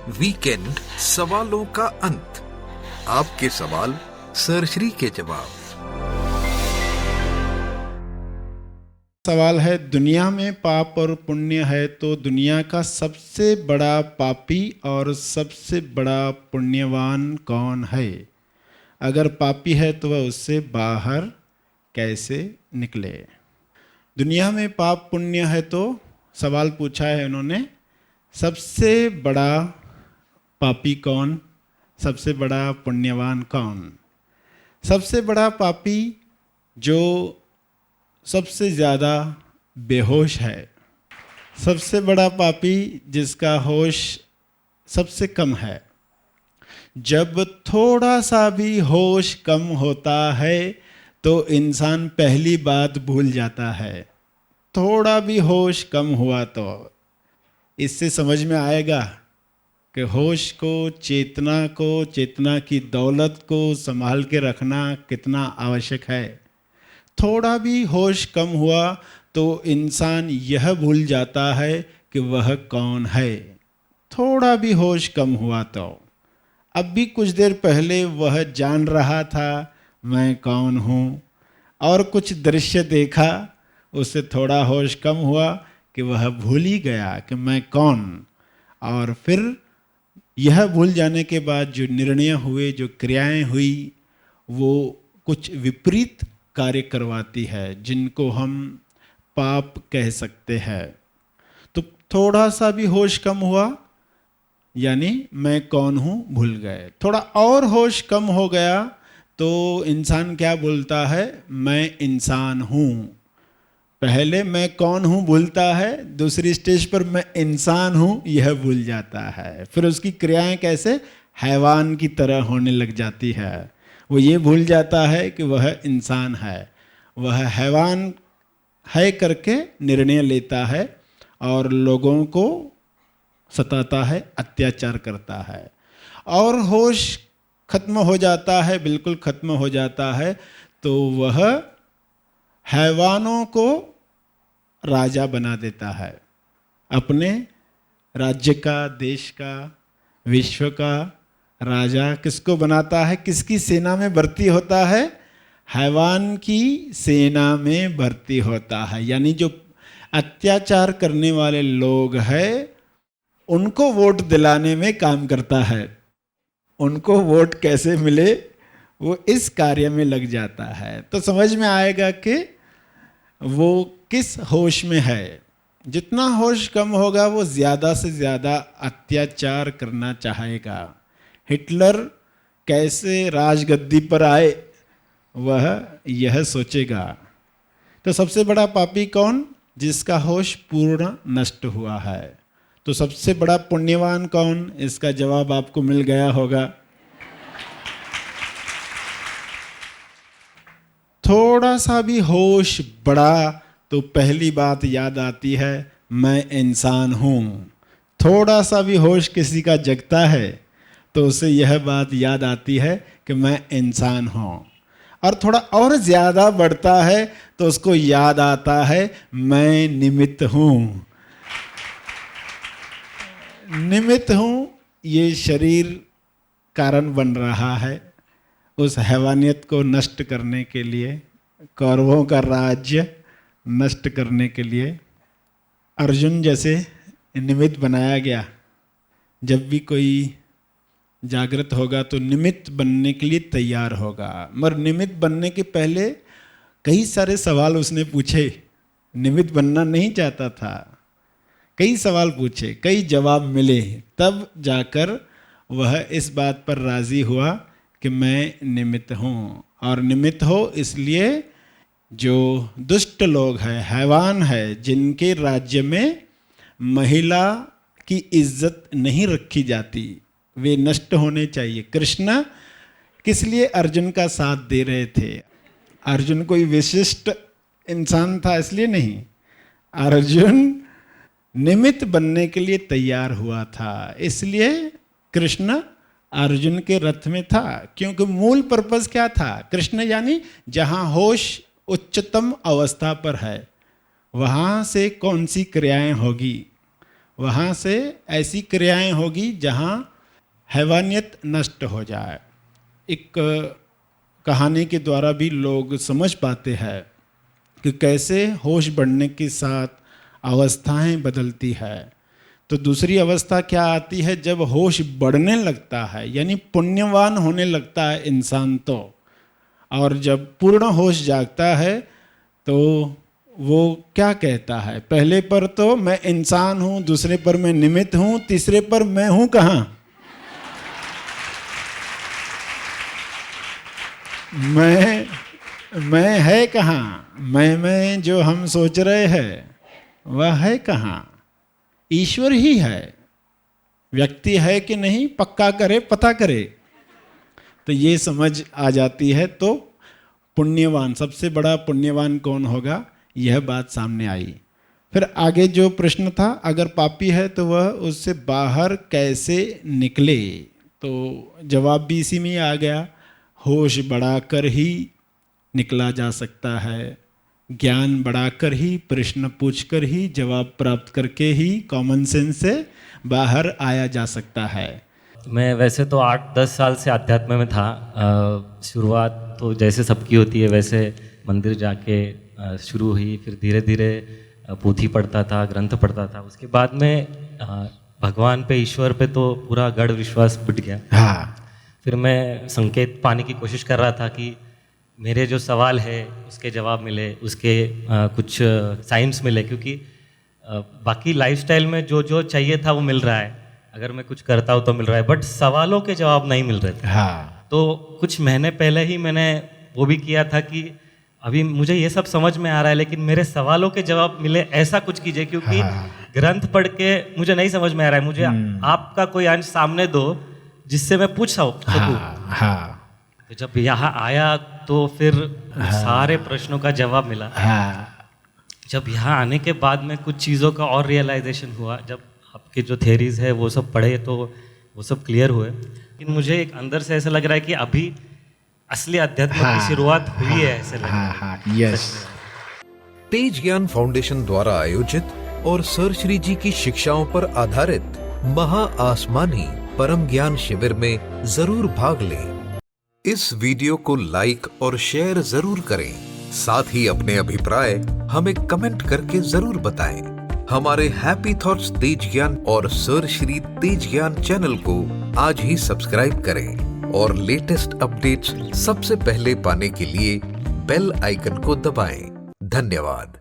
Weekend सवालों का अंत। आपके सवाल सरश्री के जवाब। सवाल है, दुनिया में पाप और पुण्य है तो दुनिया का सबसे बड़ा पापी और सबसे बड़ा पुण्यवान कौन है? अगर पापी है तो वह उससे बाहर कैसे निकले? दुनिया में पाप पुण्य है तो सवाल पूछा है उन्होंने, सबसे बड़ा पापी कौन, सबसे बड़ा पुण्यवान कौन? सबसे बड़ा पापी जो सबसे ज़्यादा बेहोश है, सबसे बड़ा पापी जिसका होश सबसे कम है। जब थोड़ा सा भी होश कम होता है तो इंसान पहली बात भूल जाता है। थोड़ा भी होश कम हुआ तो इससे समझ में आएगा कि होश को, चेतना की दौलत को संभाल के रखना कितना आवश्यक है। थोड़ा भी होश कम हुआ तो इंसान यह भूल जाता है कि वह कौन है। थोड़ा भी होश कम हुआ तो, अब भी कुछ देर पहले वह जान रहा था मैं कौन हूँ, और कुछ दृश्य देखा, उससे थोड़ा होश कम हुआ कि वह भूल ही गया कि मैं कौन। और फिर यह भूल जाने के बाद जो निर्णय हुए, जो क्रियाएं हुई, वो कुछ विपरीत कार्य करवाती है, जिनको हम पाप कह सकते हैं। तो थोड़ा सा भी होश कम हुआ यानी मैं कौन हूँ भूल गए। थोड़ा और होश कम हो गया तो इंसान क्या बोलता है? मैं इंसान हूँ। पहले मैं कौन हूँ भूलता है, दूसरी स्टेज पर मैं इंसान हूँ यह भूल जाता है। फिर उसकी क्रियाएं कैसे हैवान की तरह होने लग जाती है। वो ये भूल जाता है कि वह इंसान है, वह हैवान है करके निर्णय लेता है और लोगों को सताता है, अत्याचार करता है। और होश खत्म हो जाता है, बिल्कुल खत्म हो जाता है, तो वह हैवानों को राजा बना देता है। अपने राज्य का, देश का, विश्व का राजा किसको बनाता है? किसकी सेना में भर्ती होता है? हैवान की सेना में भर्ती होता है। यानी जो अत्याचार करने वाले लोग हैं उनको वोट दिलाने में काम करता है। उनको वोट कैसे मिले वो इस कार्य में लग जाता है। तो समझ में आएगा कि वो किस होश में है। जितना होश कम होगा वो ज़्यादा से ज़्यादा अत्याचार करना चाहेगा। हिटलर कैसे राजगद्दी पर आए वह यह सोचेगा। तो सबसे बड़ा पापी कौन? जिसका होश पूर्ण नष्ट हुआ है। तो सबसे बड़ा पुण्यवान कौन? इसका जवाब आपको मिल गया होगा। थोड़ा सा भी होश बढ़ा तो पहली बात याद आती है मैं इंसान हूँ। थोड़ा सा भी होश किसी का जगता है तो उसे यह बात याद आती है कि मैं इंसान हूँ। और थोड़ा और ज़्यादा बढ़ता है तो उसको याद आता है मैं निमित्त हूँ। निमित्त हूँ, ये शरीर कारण बन रहा है उस हैवानियत को नष्ट करने के लिए, कौरवों का राज्य नष्ट करने के लिए। अर्जुन जैसे निमित्त बनाया गया। जब भी कोई जागृत होगा तो निमित्त बनने के लिए तैयार होगा। मगर निमित्त बनने के पहले कई सारे सवाल उसने पूछे। निमित्त बनना नहीं चाहता था, कई सवाल पूछे, कई जवाब मिले, तब जाकर वह इस बात पर राजी हुआ कि मैं निमित्त हूँ। और निमित्त हो इसलिए जो दुष्ट लोग हैं, हैवान है, जिनके राज्य में महिला की इज्जत नहीं रखी जाती, वे नष्ट होने चाहिए। कृष्ण किस लिए अर्जुन का साथ दे रहे थे? अर्जुन कोई विशिष्ट इंसान था इसलिए नहीं, अर्जुन निमित्त बनने के लिए तैयार हुआ था। इसलिए कृष्ण अर्जुन के रथ में था, क्योंकि मूल पर्पस क्या था? कृष्ण यानी जहाँ होश उच्चतम अवस्था पर है वहाँ से कौन सी क्रियाएं होगी वहाँ से ऐसी क्रियाएं होगी जहाँ हैवानियत नष्ट हो जाए। एक कहानी के द्वारा भी लोग समझ पाते हैं कि कैसे होश बढ़ने के साथ अवस्थाएं बदलती है। तो दूसरी अवस्था क्या आती है, जब होश बढ़ने लगता है, यानी पुण्यवान होने लगता है इंसान तो, और जब पूर्ण होश जागता है तो वो क्या कहता है, पहले पर तो मैं इंसान हूँ, दूसरे पर मैं निमित्त हूँ, तीसरे पर मैं हूँ कहाँ, मैं है कहाँ, मैं जो हम सोच रहे हैं वह है कहाँ, ईश्वर ही है। व्यक्ति है कि नहीं पक्का करे, पता करे। तो ये समझ आ जाती है। तो पुण्यवान, सबसे बड़ा पुण्यवान कौन होगा, यह बात सामने आई। फिर आगे जो प्रश्न था, अगर पापी है तो वह उससे बाहर कैसे निकले, तो जवाब भी इसी में आ गया, होश बढ़ाकर ही निकला जा सकता है, ज्ञान बढ़ाकर ही, प्रश्न पूछकर ही, जवाब प्राप्त करके ही कॉमन सेंस से बाहर आया जा सकता है। मैं वैसे तो 8-10 साल से अध्यात्म में था। शुरुआत तो जैसे सबकी होती है वैसे मंदिर जाके शुरू हुई, फिर धीरे धीरे पोथी पढ़ता था, ग्रंथ पढ़ता था। उसके बाद में भगवान पे, ईश्वर पे तो पूरा गढ़ विश्वास बिट गया। हाँ। फिर मैं संकेत पाने की कोशिश कर रहा था कि मेरे जो सवाल है उसके जवाब मिले, उसके कुछ साइंस मिले, क्योंकि बाकी लाइफस्टाइल में जो जो चाहिए था वो मिल रहा है, अगर मैं कुछ करता हूँ तो मिल रहा है, बट सवालों के जवाब नहीं मिल रहे थे। हाँ। तो कुछ महीने पहले ही मैंने वो भी किया था कि अभी मुझे ये सब समझ में आ रहा है लेकिन मेरे सवालों के जवाब मिले, ऐसा कुछ कीजिए, क्योंकि ग्रंथ पढ़ के मुझे नहीं समझ में आ रहा है, मुझे आपका कोई अंश सामने दो जिससे मैं पूछ सकूं। हाँ। तो जब यहाँ आया तो फिर सारे प्रश्नों का जवाब मिला। जब यहाँ आने के बाद में कुछ चीज़ों का और रियलाइजेशन हुआ, जब आपके जो थेरीज है वो सब पढ़े तो वो सब क्लियर हुए। लेकिन मुझे एक अंदर से ऐसा लग रहा है कि अभी असली अध्यात्म की शुरुआत हुई है, ऐसे लग रहा है। यस। तेज ज्ञान फाउंडेशन द्वारा आयोजित और सर श्री जी की शिक्षाओं पर आधारित महा आसमानी परम ज्ञान शिविर में जरूर भाग लें। इस वीडियो को लाइक और शेयर जरूर करें। साथ ही अपने अभिप्राय हमें कमेंट करके जरूर बताएं। हमारे हैप्पी थॉट्स तेज ज्ञान और सर श्री तेज ज्ञान चैनल को आज ही सब्सक्राइब करें और लेटेस्ट अपडेट्स सबसे पहले पाने के लिए बेल आइकन को दबाएं। धन्यवाद।